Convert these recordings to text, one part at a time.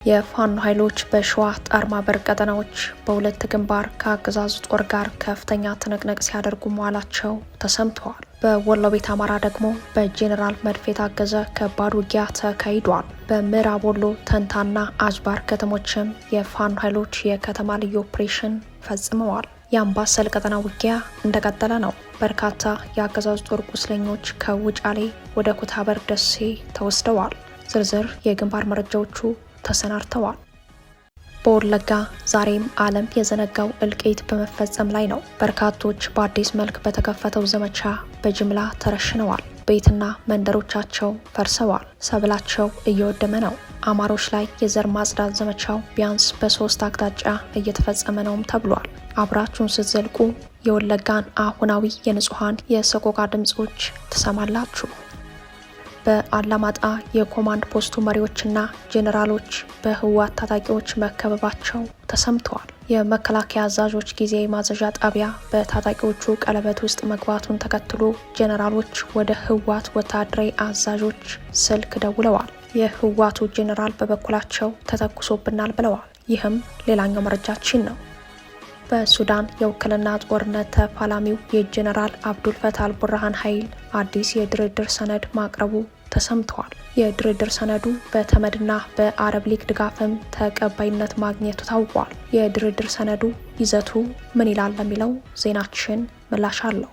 የፋኖ ኃይሎች በሸዋ ጣርማበር ቀጠናዎች በሁለት ግንባር ከአገዛዙ ጦር ጋር ከፍተኛ ትንቅንቅ ሲያደርጉ መዋላቸው ተሰምተዋል። በወሎ ቤት አማራ ደግሞ በጄኔራል መድፍ የታገዘ ከባድ ውጊያ ተካሂዷል። በምዕራብ ወሎ ተንታና አጅባር ከተሞችም የፋኖ ኃይሎች የከተማ ልዩ ኦፕሬሽን ፈጽመዋል። የአምባሰል ቀጠና ውጊያ እንደቀጠለ ነው። በርካታ የአገዛዙ ጦር ቁስለኞች ከውጫሌ ወደ ኩታበር ደሴ ተወስደዋል። ዝርዝር የግንባር መረጃዎቹ ተሰናድተዋል። በወለጋ ዛሬም ዓለም የዘነጋው እልቂት በመፈጸም ላይ ነው። በርካቶች በአዲስ መልክ በተከፈተው ዘመቻ በጅምላ ተረሽነዋል። ቤትና መንደሮቻቸው ፈርሰዋል። ሰብላቸው እየወደመ ነው። አማሮች ላይ የዘር ማጽዳት ዘመቻው ቢያንስ በ3 አቅጣጫ እየተፈጸመ ነውም ተብሏል። አብራችሁን ስትዘልቁ የወለጋን አሁናዊ የንጹሐን የሰቆቃ ድምጾች ትሰማላችሁ። በአላማጣ የኮማንድ ፖስቱ መሪዎችና ጄኔራሎች በህወሓት ታጣቂዎች መከበባቸው ተሰምተዋል። የመከላከያ አዛዦች ጊዜ ማዘዣ ጣቢያ በታጣቂዎቹ ቀለበት ውስጥ መግባቱን ተከትሎ ጄኔራሎች ወደ ህወሓት ወታደራዊ አዛዦች ስልክ ደውለዋል። የህወሓቱ ጄኔራል በበኩላቸው ተተኩሶብናል ብለዋል። ይህም ሌላኛው መረጃችን ነው። በሱዳን የውክልና ጦርነት ተፋላሚው የጄኔራል አብዱልፈታህ አልቡርሃን ኃይል አዲስ የድርድር ሰነድ ማቅረቡ ተሰምተዋል። የድርድር ሰነዱ በተመድና በአረብ ሊግ ድጋፍም ተቀባይነት ማግኘቱ ታውቋል። የድርድር ሰነዱ ይዘቱ ምን ይላል ለሚለው ዜናችን ምላሽ አለው።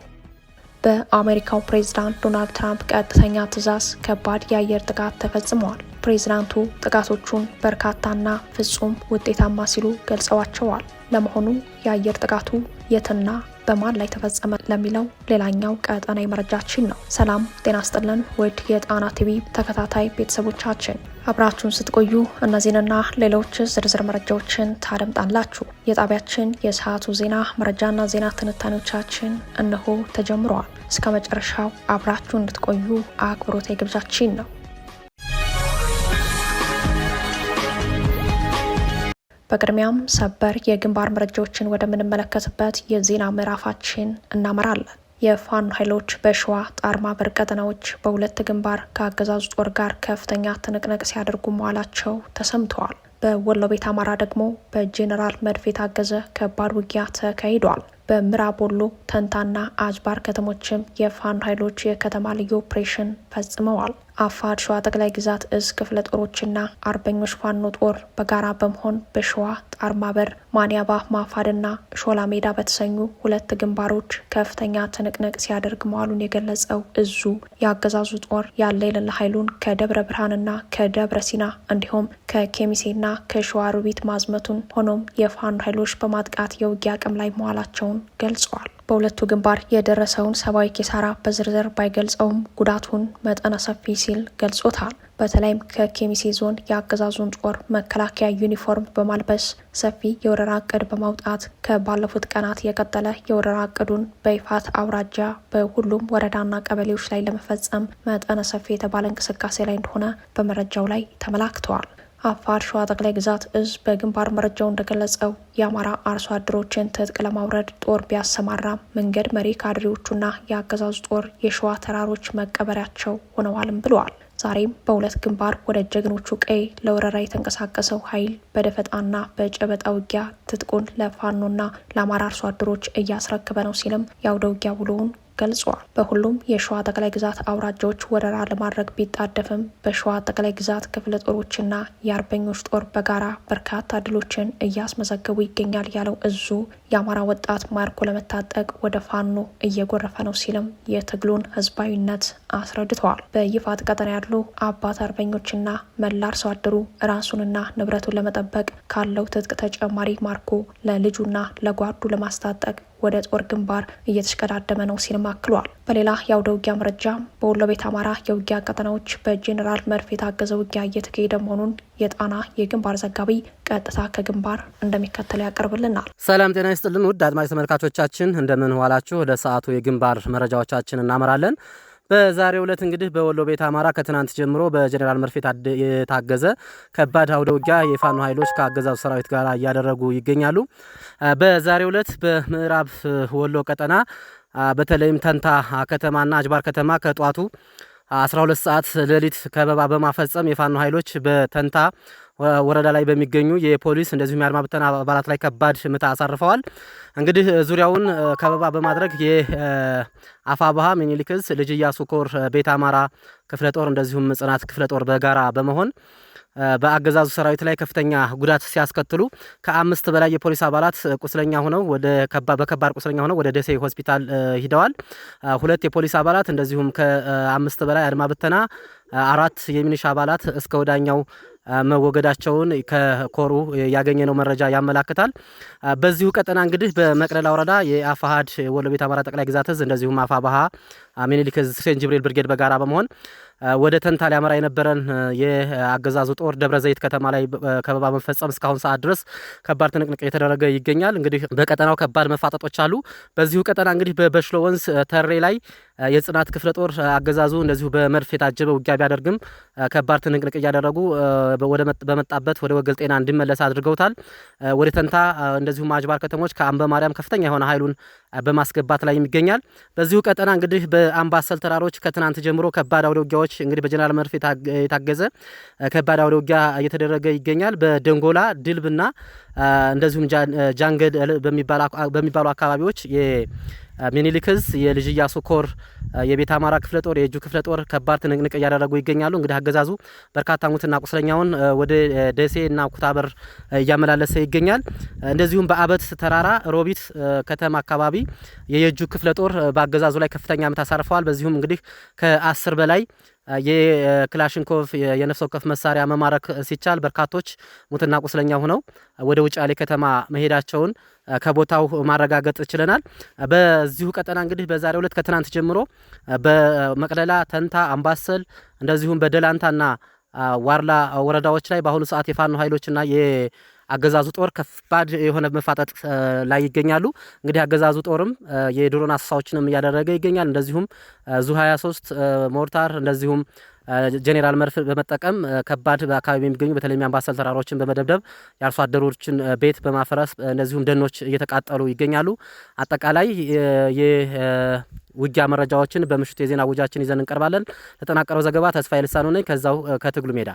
በአሜሪካው ፕሬዝዳንት ዶናልድ ትራምፕ ቀጥተኛ ትዕዛዝ ከባድ የአየር ጥቃት ተፈጽመዋል። ፕሬዝዳንቱ ጥቃቶቹን በርካታና ፍጹም ውጤታማ ሲሉ ገልጸዋቸዋል። ለመሆኑ የአየር ጥቃቱ የትና በማን ላይ ተፈጸመ ለሚለው ሌላኛው ቀጠናዊ መረጃችን ነው። ሰላም ጤና ይስጥልን ውድ የጣና ቲቪ ተከታታይ ቤተሰቦቻችን፣ አብራችሁን ስትቆዩ እነዚህንና ሌሎች ዝርዝር መረጃዎችን ታደምጣላችሁ። የጣቢያችን የሰዓቱ ዜና መረጃና ዜና ትንታኔዎቻችን እነሆ ተጀምረዋል። እስከ መጨረሻው አብራችሁ እንድትቆዩ አክብሮት ግብዣችን ነው። በቅድሚያም ሰበር የግንባር መረጃዎችን ወደምንመለከትበት የዜና ምዕራፋችን እናመራለን። የፋኖ ኃይሎች በሸዋ ጣርማበር ቀጠናዎች በሁለት ግንባር ከአገዛዙ ጦር ጋር ከፍተኛ ትንቅንቅ ሲያደርጉ መዋላቸው ተሰምተዋል። በወሎ ቤት አማራ ደግሞ በጄኔራል መድፍ የታገዘ ከባድ ውጊያ ተካሂዷል። በምዕራብ ወሎ ተንታና አጅባር ከተሞችም የፋኖ ኃይሎች የከተማ ልዩ ኦፕሬሽን ፈጽመዋል። አፋድ ሸዋ ጠቅላይ ግዛት እዝ ክፍለ ጦሮችና አርበኞች ፋኖ ጦር በጋራ በመሆን በሸዋ ጣርማበር፣ ማንያባ፣ ማፋድና ሾላ ሜዳ በተሰኙ ሁለት ግንባሮች ከፍተኛ ትንቅንቅ ሲያደርግ መዋሉን የገለጸው እዙ የአገዛዙ ጦር ያለ የሌለ ኃይሉን ከደብረ ብርሃንና ከደብረ ሲና እንዲሁም ከኬሚሴና ከሸዋሮቢት ማዝመቱን፣ ሆኖም የፋኖ ኃይሎች በማጥቃት የውጊያ አቅም ላይ መዋላቸውን ገልጸዋል። በሁለቱ ግንባር የደረሰውን ሰብአዊ ኪሳራ በዝርዝር ባይገልጸውም ጉዳቱን መጠነ ሰፊ ሲል ገልጾታል። በተለይም ከኬሚሴ ዞን የአገዛዙን ጦር መከላከያ ዩኒፎርም በማልበስ ሰፊ የወረራ እቅድ በማውጣት ከባለፉት ቀናት የቀጠለ የወረራ እቅዱን በይፋት አውራጃ በሁሉም ወረዳና ቀበሌዎች ላይ ለመፈጸም መጠነ ሰፊ የተባለ እንቅስቃሴ ላይ እንደሆነ በመረጃው ላይ ተመላክተዋል። አፋር ሸዋ ጠቅላይ ግዛት እዝ በግንባር መረጃው እንደገለጸው የአማራ አርሶ አደሮችን ትጥቅ ለማውረድ ጦር ቢያሰማራ መንገድ መሪ ካድሬዎቹና የአገዛዙ ጦር የሸዋ ተራሮች መቀበሪያቸው ሆነዋልም ብለዋል። ዛሬም በሁለት ግንባር ወደ ጀግኖቹ ቀይ ለወረራ የተንቀሳቀሰው ኃይል በደፈጣና በጨበጣ ውጊያ ትጥቁን ለፋኖና ለአማራ አርሶ አደሮች እያስረክበ ነው ሲልም የአውደ ውጊያ ውሎውን ገልጿል። በሁሉም የሸዋ ጠቅላይ ግዛት አውራጃዎች ወረራ ለማድረግ ቢጣደፍም በሸዋ ጠቅላይ ግዛት ክፍለ ጦሮችና የአርበኞች ጦር በጋራ በርካታ ድሎችን እያስመዘገቡ ይገኛል ያለው እዙ የአማራ ወጣት ማርኮ ለመታጠቅ ወደ ፋኖ እየጎረፈ ነው ሲልም የትግሉን ህዝባዊነት አስረድተዋል። በይፋት ቀጠና ያሉ አባት አርበኞችና መላ አርሶ አደሩ ራሱንና ንብረቱን ለመጠበቅ ካለው ትጥቅ ተጨማሪ ማርኮ ለልጁና ለጓዱ ለማስታጠቅ ወደ ጦር ግንባር እየተሽቀዳደመ ነው ሲልም አክሏል። በሌላ የአውደ ውጊያ መረጃ በወሎ ቤት አማራ የውጊያ ቀጠናዎች በጄኔራል መድፍ የታገዘ ውጊያ እየተካሄደ መሆኑን የጣና የግንባር ዘጋቢ ቀጥታ ከግንባር እንደሚከተል ያቀርብልናል። ሰላም ጤና ይስጥልን ውድ አድማጭ ተመልካቾቻችን እንደምን ዋላችሁ። ወደ ሰዓቱ የግንባር መረጃዎቻችን እናመራለን። በዛሬው ዕለት እንግዲህ በወሎ ቤት አማራ ከትናንት ጀምሮ በጄኔራል መድፍ የታገዘ ከባድ አውደ ውጊያ የፋኖ ኃይሎች ከአገዛዙ ሰራዊት ጋር እያደረጉ ይገኛሉ። በዛሬው ዕለት በምዕራብ ወሎ ቀጠና በተለይም ተንታ ከተማና አጅባር ከተማ ከጧቱ 12 ሰዓት ሌሊት ከበባ በማፈጸም የፋኖ ኃይሎች በተንታ ወረዳ ላይ በሚገኙ የፖሊስ እንደዚሁም የአድማ ብተና አባላት ላይ ከባድ ምት አሳርፈዋል። እንግዲህ ዙሪያውን ከበባ በማድረግ የአፋብኃ ሚኒሊክ ዕዝ ልጅ ኢያሱ ኮር ቤተ አማራ ክፍለ ጦር እንደዚሁም ጽናት ክፍለ ጦር በጋራ በመሆን በአገዛዙ ሰራዊት ላይ ከፍተኛ ጉዳት ሲያስከትሉ ከ5 በላይ የፖሊስ አባላት ቁስለኛ ሆነው በከባድ ቁስለኛ ሆነው ወደ ደሴ ሆስፒታል ሂደዋል። 2 የፖሊስ አባላት እንደዚሁም ከ5 በላይ አድማ ብተና 4 የሚኒሻ አባላት እስከ ወዳኛው መወገዳቸውን ከኮሩ ያገኘነው መረጃ ያመላክታል። በዚሁ ቀጠና እንግዲህ በመቅደላ ወረዳ የአፋሃድ ወሎ ቤት አማራ ጠቅላይ ግዛት ዕዝ እንደዚሁም አፋብኃ ሚኒሊክ ዕዝ ሴንት ጅብሪል ብርጌድ በጋራ በመሆን ወደ ተንታ ሊያመራ የነበረን የአገዛዙ ጦር ደብረ ዘይት ከተማ ላይ ከበባ መፈጸም እስካሁን ሰዓት ድረስ ከባድ ትንቅንቅ እየተደረገ ይገኛል። እንግዲህ በቀጠናው ከባድ መፋጠጦች አሉ። በዚሁ ቀጠና እንግዲህ በበሽሎ ወንዝ ተሬ ላይ የጽናት ክፍለ ጦር አገዛዙ እንደዚሁ በመድፍ የታጀበ ውጊያ ቢያደርግም ከባድ ትንቅንቅ እያደረጉ በመጣበት ወደ ወገል ጤና እንዲመለስ አድርገውታል። ወደ ተንታ እንደዚሁም አጅባር ከተሞች ከአምበ ማርያም ከፍተኛ የሆነ ኃይሉን በማስገባት ላይ ይገኛል። በዚሁ ቀጠና እንግዲህ በአምባሰል ተራሮች ከትናንት ጀምሮ ከባድ አውደ ውጊያዎች እንግዲህ በጀነራል መርፍ የታገዘ ከባድ አውደ ውጊያ እየተደረገ ይገኛል። በደንጎላ ድልብና እንደዚሁም ጃንገድ በሚባሉ አካባቢዎች የሚኒሊክ ዕዝ የልጅ ኢያሱ ኮር የቤተ አማራ ክፍለ ጦር የእጁ ክፍለ ጦር ከባድ ትንቅንቅ እያደረጉ ይገኛሉ። እንግዲህ አገዛዙ በርካታ ሙትና ቁስለኛውን ወደ ደሴና ኩታበር እያመላለሰ ይገኛል። እንደዚሁም በአበት ተራራ ሮቢት ከተማ አካባቢ የእጁ ክፍለ ጦር በአገዛዙ ላይ ከፍተኛ ምት አሳርፈዋል። በዚሁም እንግዲህ ከ10 በላይ የክላሽንኮቭ የነፍስ ወከፍ መሳሪያ መማረክ ሲቻል በርካቶች ሙትና ቁስለኛ ሆነው ወደ ውጫሌ ከተማ መሄዳቸውን ከቦታው ማረጋገጥ ችለናል። በዚሁ ቀጠና እንግዲህ በዛሬው ዕለት ከትናንት ጀምሮ በመቅደላ፣ ተንታ፣ አምባሰል እንደዚሁም በደላንታና ዋርላ ወረዳዎች ላይ በአሁኑ ሰዓት የፋኖ ኃይሎችና የአገዛዙ ጦር ከባድ የሆነ መፋጠጥ ላይ ይገኛሉ። እንግዲህ አገዛዙ ጦርም የድሮን አሰሳዎችንም እያደረገ ይገኛል። እንደዚሁም ዙ 23 ሞርታር እንደዚሁም ጄኔራል መርፍ በመጠቀም ከባድ በአካባቢ የሚገኙ በተለይም አምባሰል ተራሮችን በመደብደብ የአርሶ አደሮችን ቤት በማፈረስ እንደዚሁም ደኖች እየተቃጠሉ ይገኛሉ። አጠቃላይ የውጊያ መረጃዎችን በምሽቱ የዜና ውጃችን ይዘን እንቀርባለን። ለተጠናቀረው ዘገባ ተስፋዬ ልሳኑ ነኝ ከዛው ከትግሉ ሜዳ።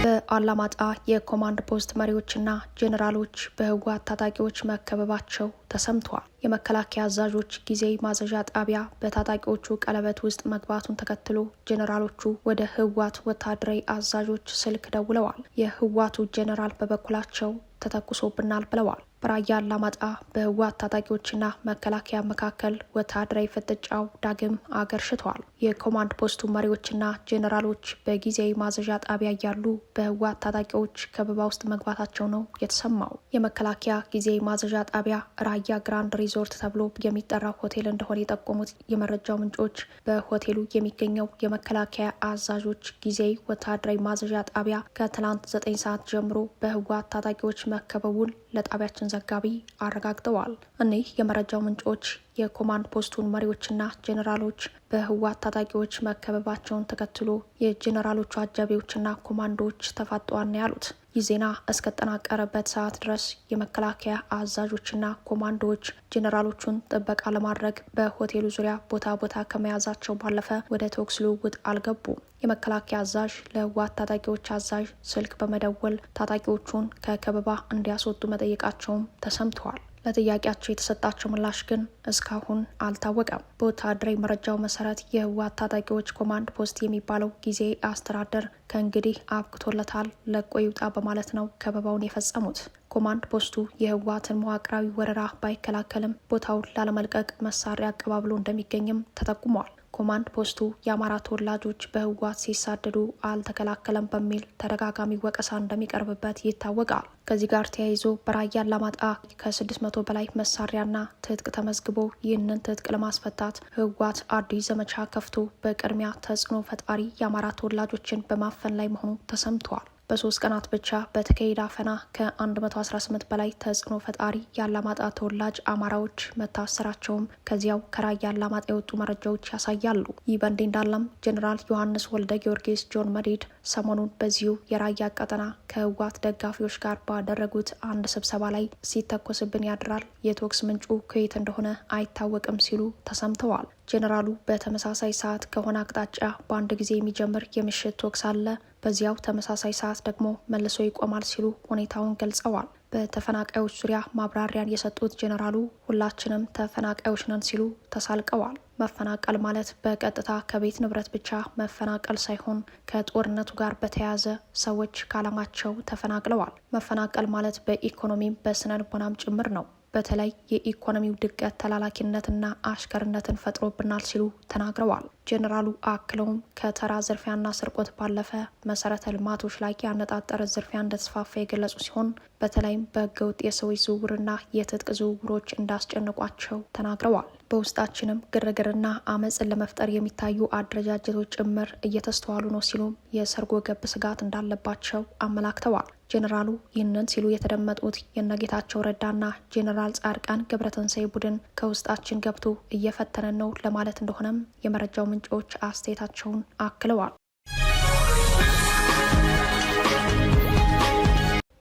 በአላማጣ የኮማንድ ፖስት መሪዎችና ጄኔራሎች በህወሓት ታጣቂዎች መከበባቸው ተሰምቷል። የመከላከያ አዛዦች ጊዜ ማዘዣ ጣቢያ በታጣቂዎቹ ቀለበት ውስጥ መግባቱን ተከትሎ ጄኔራሎቹ ወደ ህወሓት ወታደራዊ አዛዦች ስልክ ደውለዋል። የህወሓቱ ጄኔራል በበኩላቸው ተተኩሶብናል ብለዋል። በራያ አላማጣ በህወሓት ታጣቂዎችና መከላከያ መካከል ወታደራዊ ፍጥጫው ዳግም አገርሽቷል። የኮማንድ ፖስቱ መሪዎችና ጄኔራሎች በጊዜያዊ ማዘዣ ጣቢያ እያሉ በህወሓት ታጣቂዎች ከበባ ውስጥ መግባታቸው ነው የተሰማው። የመከላከያ ጊዜያዊ ማዘዣ ጣቢያ ራያ ግራንድ ሪዞርት ተብሎ የሚጠራው ሆቴል እንደሆነ የጠቆሙት የመረጃው ምንጮች በሆቴሉ የሚገኘው የመከላከያ አዛዦች ጊዜያዊ ወታደራዊ ማዘዣ ጣቢያ ከትላንት 9 ሰዓት ጀምሮ በህወሓት ታጣቂዎች መከበቡን ለጣቢያችን ዘጋቢ አረጋግጠዋል። እኒህ የመረጃው ምንጮች የኮማንድ ፖስቱን መሪዎችና ጄኔራሎች በህወሓት ታጣቂዎች መከበባቸውን ተከትሎ የጄኔራሎቹ አጃቢዎችና ኮማንዶዎች ተፋጠዋል ያሉት። ይህ ዜና እስከተጠናቀረበት ሰዓት ድረስ የመከላከያ አዛዦችና ኮማንዶዎች ጄኔራሎቹን ጥበቃ ለማድረግ በሆቴሉ ዙሪያ ቦታ ከመያዛቸው ባለፈ ወደ ተኩስ ልውውጥ አልገቡም። የመከላከያ አዛዥ ለህወሓት ታጣቂዎች አዛዥ ስልክ በመደወል ታጣቂዎቹን ከከበባ እንዲያስወጡ መጠየቃቸውም ተሰምተዋል። ለጥያቄያቸው የተሰጣቸው ምላሽ ግን እስካሁን አልታወቀም። በወታደራዊ መረጃው መሰረት የህወሓት ታጣቂዎች ኮማንድ ፖስት የሚባለው ጊዜ አስተዳደር ከእንግዲህ አብቅቶለታል፣ ለቆ ይውጣ በማለት ነው ከበባውን የፈጸሙት። ኮማንድ ፖስቱ የህወሓትን መዋቅራዊ ወረራ ባይከላከልም ቦታውን ላለመልቀቅ መሳሪያ አቀባብሎ እንደሚገኝም ተጠቁሟል። ኮማንድ ፖስቱ የአማራ ተወላጆች በህወሓት ሲሳደዱ አልተከላከለም በሚል ተደጋጋሚ ወቀሳ እንደሚቀርብበት ይታወቃል። ከዚህ ጋር ተያይዞ በራያ አላማጣ ከ600 በላይ መሳሪያና ትጥቅ ተመዝግቦ ይህንን ትጥቅ ለማስፈታት ህወሓት አዲስ ዘመቻ ከፍቶ በቅድሚያ ተጽዕኖ ፈጣሪ የአማራ ተወላጆችን በማፈን ላይ መሆኑ ተሰምቷል። በ3 ቀናት ብቻ በተካሄደ አፈና ከ118 በላይ ተጽዕኖ ፈጣሪ የአላማጣ ተወላጅ አማራዎች መታሰራቸውም ከዚያው ከራያ አላማጣ የወጡ መረጃዎች ያሳያሉ። ይህ በእንዲህ እንዳለም ጄኔራል ዮሐንስ ወልደ ጊዮርጊስ ጆን መዲድ ሰሞኑን በዚሁ የራያ ቀጠና ከህወሓት ደጋፊዎች ጋር ባደረጉት አንድ ስብሰባ ላይ ሲተኮስብን ያድራል፣ የተኩስ ምንጩ ከየት እንደሆነ አይታወቅም ሲሉ ተሰምተዋል። ጄኔራሉ በተመሳሳይ ሰዓት ከሆነ አቅጣጫ በአንድ ጊዜ የሚጀምር የምሽት ተኩስ አለ፣ በዚያው ተመሳሳይ ሰዓት ደግሞ መልሶ ይቆማል ሲሉ ሁኔታውን ገልጸዋል። በተፈናቃዮች ዙሪያ ማብራሪያን የሰጡት ጄኔራሉ ሁላችንም ተፈናቃዮች ነን ሲሉ ተሳልቀዋል። መፈናቀል ማለት በቀጥታ ከቤት ንብረት ብቻ መፈናቀል ሳይሆን ከጦርነቱ ጋር በተያያዘ ሰዎች ከዓላማቸው ተፈናቅለዋል። መፈናቀል ማለት በኢኮኖሚም በስነ ልቦናም ጭምር ነው። በተለይ የኢኮኖሚው ድቀት ተላላኪነትና አሽከርነትን ፈጥሮብናል ሲሉ ተናግረዋል። ጄኔራሉ አክለውም ከተራ ዝርፊያና ስርቆት ባለፈ መሰረተ ልማቶች ላይ ያነጣጠረ ዝርፊያ እንደተስፋፋ የገለጹ ሲሆን በተለይም በህገወጥ የሰዎች ዝውውርና የትጥቅ ዝውውሮች እንዳስጨነቋቸው ተናግረዋል። በውስጣችንም ግርግርና አመፅን ለመፍጠር የሚታዩ አደረጃጀቶች ጭምር እየተስተዋሉ ነው ሲሉም የሰርጎ ገብ ስጋት እንዳለባቸው አመላክተዋል። ጄኔራሉ ይህንን ሲሉ የተደመጡት የነጌታቸው ረዳና ጄኔራል ጻድቃን ገብረትንሳኤ ቡድን ከውስጣችን ገብቶ እየፈተነን ነው ለማለት እንደሆነም የመረጃው ምንጮች አስተያየታቸውን አክለዋል።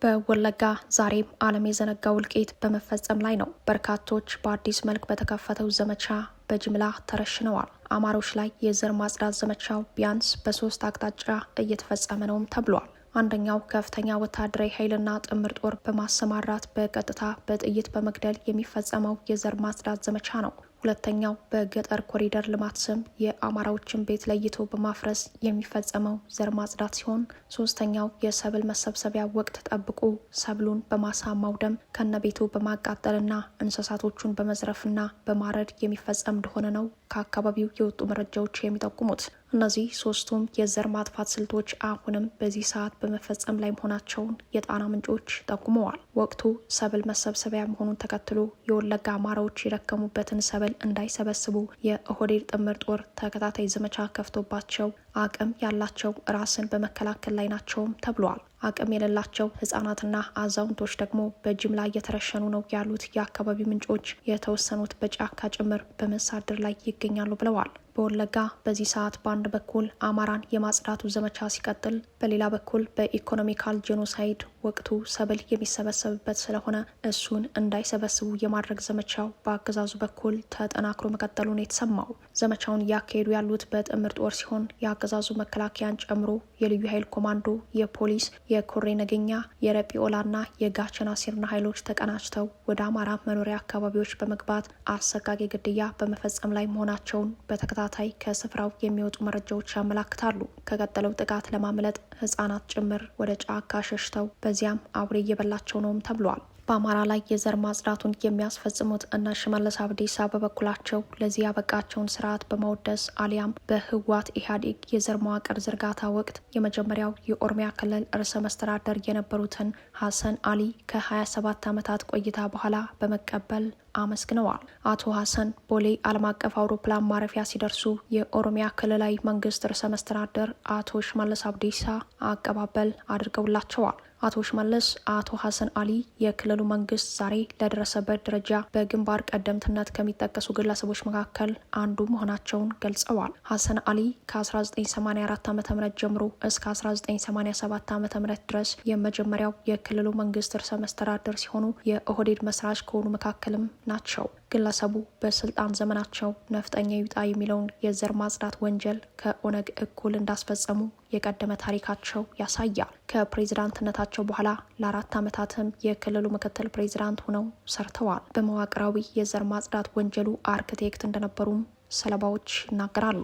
በወለጋ ዛሬም ዓለም የዘነጋው እልቂት በመፈጸም ላይ ነው። በርካቶች በአዲስ መልክ በተከፈተው ዘመቻ በጅምላ ተረሽነዋል። አማሮች ላይ የዘር ማጽዳት ዘመቻው ቢያንስ በ3 አቅጣጫ እየተፈጸመ ነውም ተብሏል። አንደኛው ከፍተኛ ወታደራዊ ኃይልና ጥምር ጦር በማሰማራት በቀጥታ በጥይት በመግደል የሚፈጸመው የዘር ማጽዳት ዘመቻ ነው። ሁለተኛው በገጠር ኮሪደር ልማት ስም የአማራዎችን ቤት ለይቶ በማፍረስ የሚፈጸመው ዘር ማጽዳት ሲሆን ሶስተኛው የሰብል መሰብሰቢያ ወቅት ጠብቆ ሰብሉን በማሳ ማውደም ከነቤቱ በማቃጠልና እንስሳቶቹን በመዝረፍና በማረድ የሚፈጸም እንደሆነ ነው ከአካባቢው የወጡ መረጃዎች የሚጠቁሙት። እነዚህ ሶስቱም የዘር ማጥፋት ስልቶች አሁንም በዚህ ሰዓት በመፈጸም ላይ መሆናቸውን የጣና ምንጮች ጠቁመዋል። ወቅቱ ሰብል መሰብሰቢያ መሆኑን ተከትሎ የወለጋ አማራዎች የደከሙበትን ሰብል እንዳይሰበስቡ የኦህዴድ ጥምር ጦር ተከታታይ ዘመቻ ከፍቶባቸው አቅም ያላቸው ራስን በመከላከል ላይ ናቸውም ተብሏል። አቅም የሌላቸው ህጻናትና አዛውንቶች ደግሞ በጅምላ እየተረሸኑ ነው ያሉት የአካባቢው ምንጮች የተወሰኑት በጫካ ጭምር በመሳደር ላይ ይገኛሉ ብለዋል። በወለጋ በዚህ ሰዓት በአንድ በኩል አማራን የማጽዳቱ ዘመቻ ሲቀጥል፣ በሌላ በኩል በኢኮኖሚካል ጄኖሳይድ ወቅቱ ሰብል የሚሰበሰብበት ስለሆነ እሱን እንዳይሰበስቡ የማድረግ ዘመቻው በአገዛዙ በኩል ተጠናክሮ መቀጠሉን የተሰማው። ዘመቻውን እያካሄዱ ያሉት በጥምር ጦር ሲሆን የአገዛዙ መከላከያን ጨምሮ የልዩ ኃይል ኮማንዶ፣ የፖሊስ፣ የኮሬ ነገኛ፣ የረጲኦላና የጋቸና ሲርና ኃይሎች ተቀናጅተው ወደ አማራ መኖሪያ አካባቢዎች በመግባት አሰቃቂ ግድያ በመፈጸም ላይ መሆናቸውን በተከታታይ ከስፍራው የሚወጡ መረጃዎች ያመላክታሉ። ከቀጠለው ጥቃት ለማምለጥ ህጻናት ጭምር ወደ ጫካ ሸሽተው በዚያም አውሬ እየበላቸው ነውም ተብሏል። በአማራ ላይ የዘር ማጽዳቱን የሚያስፈጽሙት እነ ሽመልስ አብዲሳ በበኩላቸው ለዚህ ያበቃቸውን ስርዓት በማውደስ አሊያም በህወሓት ኢህአዴግ የዘር መዋቅር ዝርጋታ ወቅት የመጀመሪያው የኦሮሚያ ክልል ርዕሰ መስተዳደር የነበሩትን ሀሰን አሊ ከ27 ዓመታት ቆይታ በኋላ በመቀበል አመስግነዋል። አቶ ሀሰን ቦሌ ዓለም አቀፍ አውሮፕላን ማረፊያ ሲደርሱ የኦሮሚያ ክልላዊ መንግስት ርዕሰ መስተዳደር አቶ ሽመልስ አብዲሳ አቀባበል አድርገውላቸዋል። አቶ ሽመልስ አቶ ሀሰን አሊ የክልሉ መንግስት ዛሬ ለደረሰበት ደረጃ በግንባር ቀደምትነት ከሚጠቀሱ ግለሰቦች መካከል አንዱ መሆናቸውን ገልጸዋል። ሀሰን አሊ ከ1984 ዓ.ም ጀምሮ እስከ 1987 ዓ.ም ድረስ የመጀመሪያው የክልሉ መንግስት ርዕሰ መስተዳደር ሲሆኑ የኦህዴድ መስራች ከሆኑ መካከልም ናቸው። ግለሰቡ በስልጣን ዘመናቸው ነፍጠኛ ይውጣ የሚለውን የዘር ማጽዳት ወንጀል ከኦነግ እኩል እንዳስፈጸሙ የቀደመ ታሪካቸው ያሳያል። ከፕሬዝዳንትነታቸው በኋላ ለ4 ዓመታትም የክልሉ ምክትል ፕሬዝዳንት ሆነው ሰርተዋል። በመዋቅራዊ የዘር ማጽዳት ወንጀሉ አርክቴክት እንደነበሩም ሰለባዎች ይናገራሉ።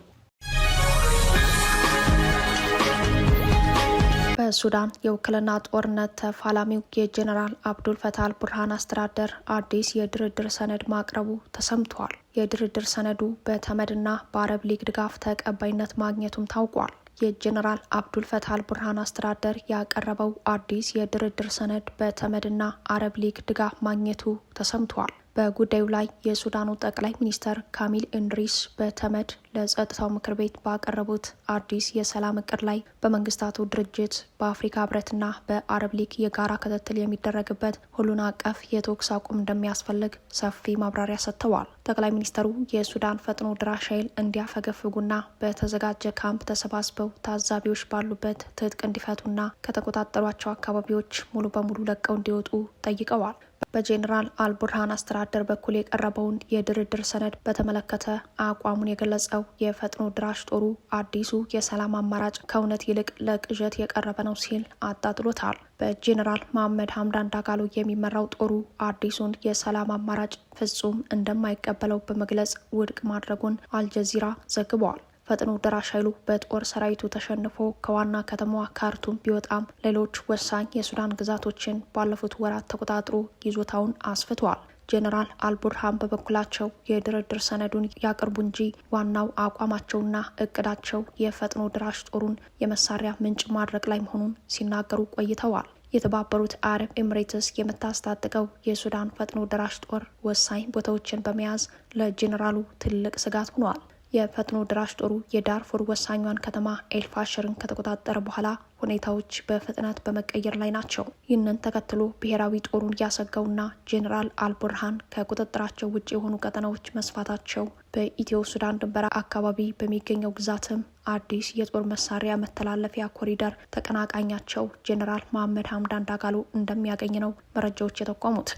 በሱዳን የውክልና ጦርነት ተፋላሚው የጄኔራል አብዱል ፈታህ አልቡርሃን አስተዳደር አዲስ የድርድር ሰነድ ማቅረቡ ተሰምቷል። የድርድር ሰነዱ በተመድና በአረብ ሊግ ድጋፍ ተቀባይነት ማግኘቱም ታውቋል። የጄኔራል አብዱል ፈታህ አልቡርሃን አስተዳደር ያቀረበው አዲስ የድርድር ሰነድ በተመድና አረብ ሊግ ድጋፍ ማግኘቱ ተሰምቷል። በጉዳዩ ላይ የሱዳኑ ጠቅላይ ሚኒስተር ካሚል እንድሪስ በተመድ ለጸጥታው ምክር ቤት ባቀረቡት አዲስ የሰላም እቅድ ላይ በመንግስታቱ ድርጅት በአፍሪካ ህብረትና በአረብ ሊግ የጋራ ክትትል የሚደረግበት ሁሉን አቀፍ የተኩስ አቁም እንደሚያስፈልግ ሰፊ ማብራሪያ ሰጥተዋል። ጠቅላይ ሚኒስተሩ የሱዳን ፈጥኖ ድራሽ ኃይል እንዲያፈገፍጉና በተዘጋጀ ካምፕ ተሰባስበው ታዛቢዎች ባሉበት ትጥቅ እንዲፈቱና ከተቆጣጠሯቸው አካባቢዎች ሙሉ በሙሉ ለቀው እንዲወጡ ጠይቀዋል። በጄኔራል አልቡርሃን አስተዳደር በኩል የቀረበውን የድርድር ሰነድ በተመለከተ አቋሙን የገለጸው የፈጥኖ ድራሽ ጦሩ አዲሱ የሰላም አማራጭ ከእውነት ይልቅ ለቅዠት የቀረበ ነው ሲል አጣጥሎታል። በጄኔራል መሐመድ ሀምዳን ዳጋሎ የሚመራው ጦሩ አዲሱን የሰላም አማራጭ ፍጹም እንደማይቀበለው በመግለጽ ውድቅ ማድረጉን አልጀዚራ ዘግቧል። ፈጥኖ ደራሽ ኃይሉ በጦር ሰራዊቱ ተሸንፎ ከዋና ከተማዋ ካርቱም ቢወጣም ሌሎች ወሳኝ የሱዳን ግዛቶችን ባለፉት ወራት ተቆጣጥሮ ይዞታውን አስፍቷል። ጄኔራል አልቡርሃን በበኩላቸው የድርድር ሰነዱን ያቅርቡ እንጂ ዋናው አቋማቸውና እቅዳቸው የፈጥኖ ደራሽ ጦሩን የመሳሪያ ምንጭ ማድረግ ላይ መሆኑን ሲናገሩ ቆይተዋል። የተባበሩት አረብ ኤምሬትስ የምታስታጥቀው የሱዳን ፈጥኖ ደራሽ ጦር ወሳኝ ቦታዎችን በመያዝ ለጄኔራሉ ትልቅ ስጋት ሆኗል። የፈጥኖ ድራሽ ጦሩ የዳርፉር ወሳኟን ከተማ ኤልፋሽርን ከተቆጣጠረ በኋላ ሁኔታዎች በፍጥነት በመቀየር ላይ ናቸው። ይህንን ተከትሎ ብሔራዊ ጦሩን ያሰጋውና ጄኔራል አልቡርሃን ከቁጥጥራቸው ውጭ የሆኑ ቀጠናዎች መስፋታቸው በኢትዮ ሱዳን ድንበር አካባቢ በሚገኘው ግዛትም አዲስ የጦር መሳሪያ መተላለፊያ ኮሪደር ተቀናቃኛቸው ጄኔራል መሐመድ ሀምዳን ዳጋሎ እንደሚያገኝ ነው መረጃዎች የጠቆሙት።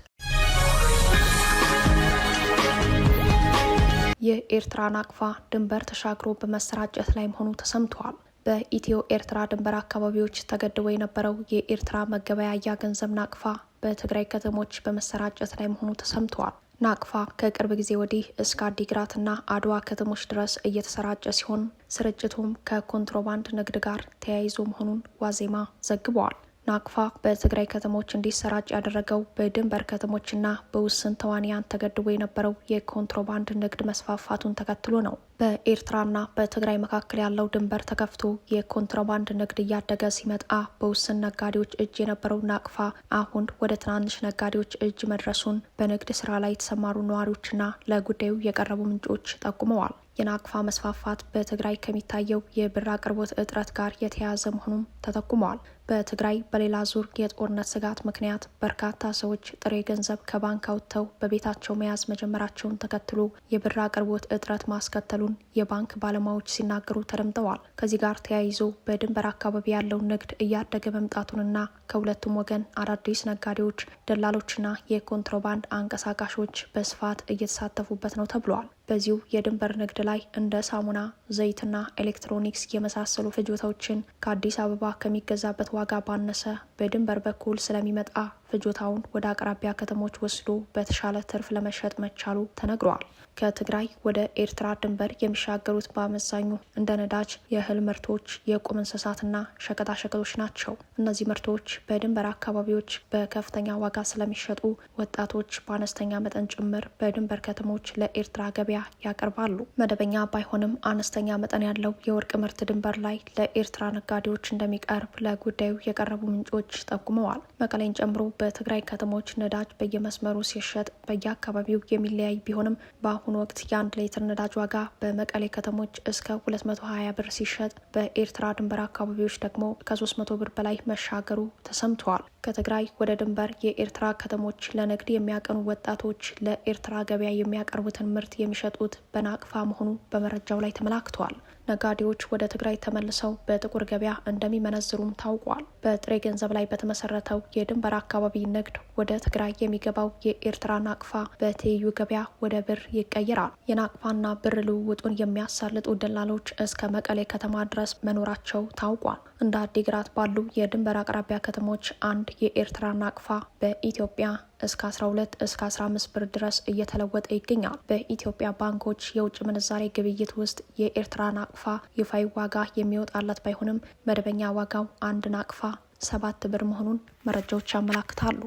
የኤርትራ ናቅፋ ድንበር ተሻግሮ በመሰራጨት ላይ መሆኑ ተሰምቷል። በኢትዮ ኤርትራ ድንበር አካባቢዎች ተገድቦ የነበረው የኤርትራ መገበያያ ገንዘብ ናቅፋ በትግራይ ከተሞች በመሰራጨት ላይ መሆኑ ተሰምቷል። ናቅፋ ከቅርብ ጊዜ ወዲህ እስከ አዲግራትና አድዋ ከተሞች ድረስ እየተሰራጨ ሲሆን ስርጭቱም ከኮንትሮባንድ ንግድ ጋር ተያይዞ መሆኑን ዋዜማ ዘግበዋል። ናቅፋ በትግራይ ከተሞች እንዲሰራጭ ያደረገው በድንበር ከተሞችና በውስን ተዋንያን ተገድቦ የነበረው የኮንትሮባንድ ንግድ መስፋፋቱን ተከትሎ ነው። በኤርትራና በትግራይ መካከል ያለው ድንበር ተከፍቶ የኮንትሮባንድ ንግድ እያደገ ሲመጣ በውስን ነጋዴዎች እጅ የነበረው ናቅፋ አሁን ወደ ትናንሽ ነጋዴዎች እጅ መድረሱን በንግድ ስራ ላይ የተሰማሩ ነዋሪዎችና ለጉዳዩ የቀረቡ ምንጮች ጠቁመዋል። የናቅፋ መስፋፋት በትግራይ ከሚታየው የብር አቅርቦት እጥረት ጋር የተያያዘ መሆኑም ተጠቁመዋል። በትግራይ በሌላ ዙር የጦርነት ስጋት ምክንያት በርካታ ሰዎች ጥሬ ገንዘብ ከባንክ አውጥተው በቤታቸው መያዝ መጀመራቸውን ተከትሎ የብር አቅርቦት እጥረት ማስከተሉን የባንክ ባለሙያዎች ሲናገሩ ተደምጠዋል። ከዚህ ጋር ተያይዞ በድንበር አካባቢ ያለው ንግድ እያደገ መምጣቱንና ከሁለቱም ወገን አዳዲስ ነጋዴዎች፣ ደላሎችና የኮንትሮባንድ አንቀሳቃሾች በስፋት እየተሳተፉበት ነው ተብሏል። በዚሁ የድንበር ንግድ ላይ እንደ ሳሙና፣ ዘይትና ኤሌክትሮኒክስ የመሳሰሉ ፍጆታዎችን ከአዲስ አበባ ከሚገዛበት ዋጋ ባነሰ በድንበር በኩል ስለሚመጣ ፍጆታውን ወደ አቅራቢያ ከተሞች ወስዶ በተሻለ ትርፍ ለመሸጥ መቻሉ ተነግሯል። ከትግራይ ወደ ኤርትራ ድንበር የሚሻገሩት በአመዛኙ እንደ ነዳጅ፣ የእህል ምርቶች፣ የቁም እንስሳትና ሸቀጣሸቀጦች ናቸው። እነዚህ ምርቶች በድንበር አካባቢዎች በከፍተኛ ዋጋ ስለሚሸጡ ወጣቶች በአነስተኛ መጠን ጭምር በድንበር ከተሞች ለኤርትራ ገበያ ያቀርባሉ። መደበኛ ባይሆንም አነስተኛ መጠን ያለው የወርቅ ምርት ድንበር ላይ ለኤርትራ ነጋዴዎች እንደሚቀርብ ለጉዳዩ የቀረቡ ምንጮች ጠቁመዋል። መቀሌን ጨምሮ በትግራይ ከተሞች ነዳጅ በየመስመሩ ሲሸጥ በየአካባቢው የሚለያይ ቢሆንም በአሁኑ ወቅት የ1 ሊትር ነዳጅ ዋጋ በመቀሌ ከተሞች እስከ 220 ብር ሲሸጥ በኤርትራ ድንበር አካባቢዎች ደግሞ ከ300 ብር በላይ መሻገሩ ተሰምተዋል። ከትግራይ ወደ ድንበር የኤርትራ ከተሞች ለንግድ የሚያቀኑ ወጣቶች ለኤርትራ ገበያ የሚያቀርቡትን ምርት የሚሸጡት በናቅፋ መሆኑ በመረጃው ላይ ተመላክቷል። ነጋዴዎች ወደ ትግራይ ተመልሰው በጥቁር ገበያ እንደሚመነዝሩም ታውቋል። በጥሬ ገንዘብ ላይ በተመሰረተው የድንበር አካባቢ ንግድ ወደ ትግራይ የሚገባው የኤርትራ ናቅፋ በትይዩ ገበያ ወደ ብር ይቀየራል። የናቅፋና ብር ልውውጡን የሚያሳልጡ ደላሎች እስከ መቀሌ ከተማ ድረስ መኖራቸው ታውቋል። እንደ አዲግራት ባሉ የድንበር አቅራቢያ ከተሞች አንድ የኤርትራ ናቅፋ በኢትዮጵያ እስከ 12 እስከ 15 ብር ድረስ እየተለወጠ ይገኛል። በኢትዮጵያ ባንኮች የውጭ ምንዛሬ ግብይት ውስጥ የኤርትራ ናቅፋ ይፋዊ ዋጋ የሚወጣለት ባይሆንም መደበኛ ዋጋው አንድ ናቅፋ 7 ብር መሆኑን መረጃዎች ያመላክታሉ።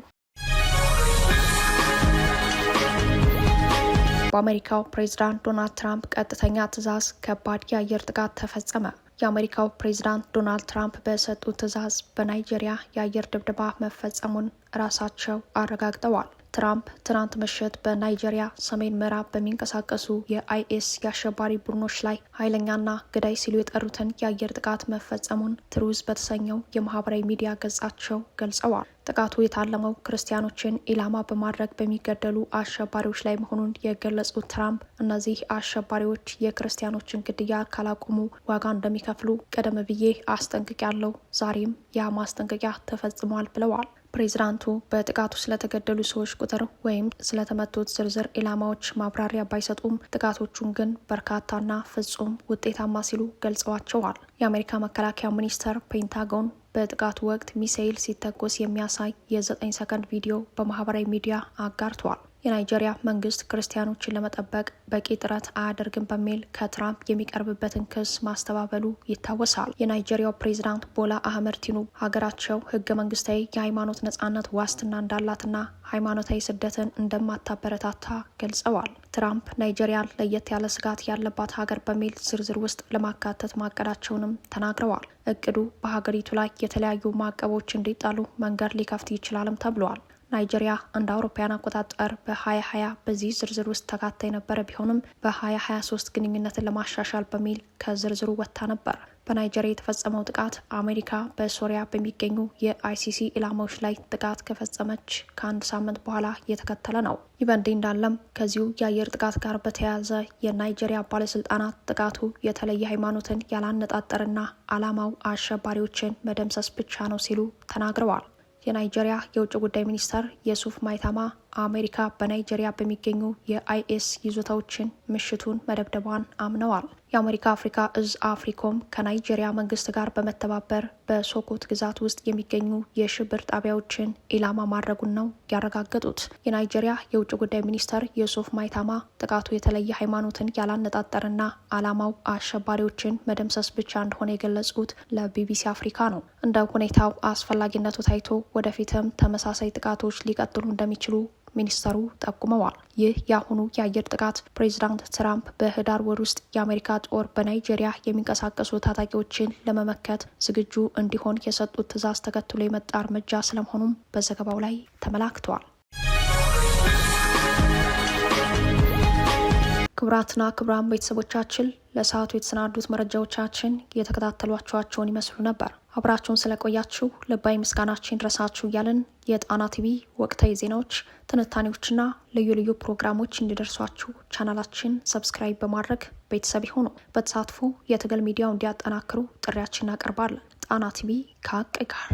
በአሜሪካው ፕሬዝዳንት ዶናልድ ትራምፕ ቀጥተኛ ትዕዛዝ ከባድ የአየር ጥቃት ተፈጸመ። የአሜሪካው ፕሬዝዳንት ዶናልድ ትራምፕ በሰጡት ትዕዛዝ በናይጄሪያ የአየር ድብደባ መፈጸሙን ራሳቸው አረጋግጠዋል። ትራምፕ ትናንት ምሽት በናይጄሪያ ሰሜን ምዕራብ በሚንቀሳቀሱ የአይኤስ የአሸባሪ ቡድኖች ላይ ኃይለኛና ገዳይ ሲሉ የጠሩትን የአየር ጥቃት መፈጸሙን ትሩዝ በተሰኘው የማህበራዊ ሚዲያ ገጻቸው ገልጸዋል። ጥቃቱ የታለመው ክርስቲያኖችን ኢላማ በማድረግ በሚገደሉ አሸባሪዎች ላይ መሆኑን የገለጹት ትራምፕ እነዚህ አሸባሪዎች የክርስቲያኖችን ግድያ ካላቆሙ ዋጋ እንደሚከፍሉ ቀደም ብዬ አስጠንቅቄያለሁ፣ ዛሬም ያ ማስጠንቀቂያ ተፈጽሟል ብለዋል። ፕሬዚዳንቱ በጥቃቱ ስለተገደሉ ሰዎች ቁጥር ወይም ስለተመቱት ዝርዝር ኢላማዎች ማብራሪያ ባይሰጡም ጥቃቶቹን ግን በርካታና ፍጹም ውጤታማ ሲሉ ገልጸዋቸዋል። የአሜሪካ መከላከያ ሚኒስቴር ፔንታጎን በጥቃቱ ወቅት ሚሳኤል ሲተኮስ የሚያሳይ የ9 ሰከንድ ቪዲዮ በማህበራዊ ሚዲያ አጋርተዋል። የናይጄሪያ መንግስት ክርስቲያኖችን ለመጠበቅ በቂ ጥረት አያደርግም በሚል ከትራምፕ የሚቀርብበትን ክስ ማስተባበሉ ይታወሳል። የናይጄሪያው ፕሬዚዳንት ቦላ አህመድ ቲኑብ ሀገራቸው ህገ መንግስታዊ የሃይማኖት ነጻነት ዋስትና እንዳላትና ሃይማኖታዊ ስደትን እንደማታበረታታ ገልጸዋል። ትራምፕ ናይጄሪያን ለየት ያለ ስጋት ያለባት ሀገር በሚል ዝርዝር ውስጥ ለማካተት ማቀዳቸውንም ተናግረዋል። እቅዱ በሀገሪቱ ላይ የተለያዩ ማዕቀቦች እንዲጣሉ መንገድ ሊከፍት ይችላልም ተብሏል። ናይጄሪያ እንደ አውሮፓውያን አቆጣጠር በ2020 በዚህ ዝርዝር ውስጥ ተካታ የነበረ ቢሆንም በ2023 ግንኙነትን ለማሻሻል በሚል ከዝርዝሩ ወጥታ ነበር። በናይጄሪያ የተፈጸመው ጥቃት አሜሪካ በሶሪያ በሚገኙ የአይሲሲ ኢላማዎች ላይ ጥቃት ከፈጸመች ከአንድ ሳምንት በኋላ የተከተለ ነው። ይህ በእንዲህ እንዳለም ከዚሁ የአየር ጥቃት ጋር በተያያዘ የናይጄሪያ ባለስልጣናት ጥቃቱ የተለየ ሃይማኖትን ያላነጣጠርና ዓላማው አሸባሪዎችን መደምሰስ ብቻ ነው ሲሉ ተናግረዋል። የናይጄሪያ የውጭ ጉዳይ ሚኒስተር የሱፍ ማይታማ አሜሪካ በናይጄሪያ በሚገኙ የአይኤስ ይዞታዎችን ምሽቱን መደብደቧን አምነዋል። የአሜሪካ አፍሪካ እዝ አፍሪኮም ከናይጄሪያ መንግስት ጋር በመተባበር በሶኮት ግዛት ውስጥ የሚገኙ የሽብር ጣቢያዎችን ኢላማ ማድረጉን ነው ያረጋገጡት። የናይጄሪያ የውጭ ጉዳይ ሚኒስተር የሱፍ ማይታማ ጥቃቱ የተለየ ሃይማኖትን ያላነጣጠርና ዓላማው አሸባሪዎችን መደምሰስ ብቻ እንደሆነ የገለጹት ለቢቢሲ አፍሪካ ነው። እንደ ሁኔታው አስፈላጊነቱ ታይቶ ወደፊትም ተመሳሳይ ጥቃቶች ሊቀጥሉ እንደሚችሉ ሚኒስተሩ ጠቁመዋል። ይህ የአሁኑ የአየር ጥቃት ፕሬዚዳንት ትራምፕ በህዳር ወር ውስጥ የአሜሪካ ጦር በናይጄሪያ የሚንቀሳቀሱ ታጣቂዎችን ለመመከት ዝግጁ እንዲሆን የሰጡት ትዕዛዝ ተከትሎ የመጣ እርምጃ ስለመሆኑም በዘገባው ላይ ተመላክተዋል። ክቡራትና ክቡራን ቤተሰቦቻችን ለሰዓቱ የተሰናዱት መረጃዎቻችን የተከታተሏቸዋቸውን ይመስሉ ነበር። አብራችሁን ስለቆያችሁ ልባዊ ምስጋናችን ድረሳችሁ እያልን የጣና ቲቪ ወቅታዊ ዜናዎች፣ ትንታኔዎችና ልዩ ልዩ ፕሮግራሞች እንዲደርሷችሁ ቻናላችን ሰብስክራይብ በማድረግ ቤተሰብ ይሁኑ። በተሳትፎ የትግል ሚዲያው እንዲያጠናክሩ ጥሪያችን እናቀርባለን። ጣና ቲቪ ከሀቅ ጋር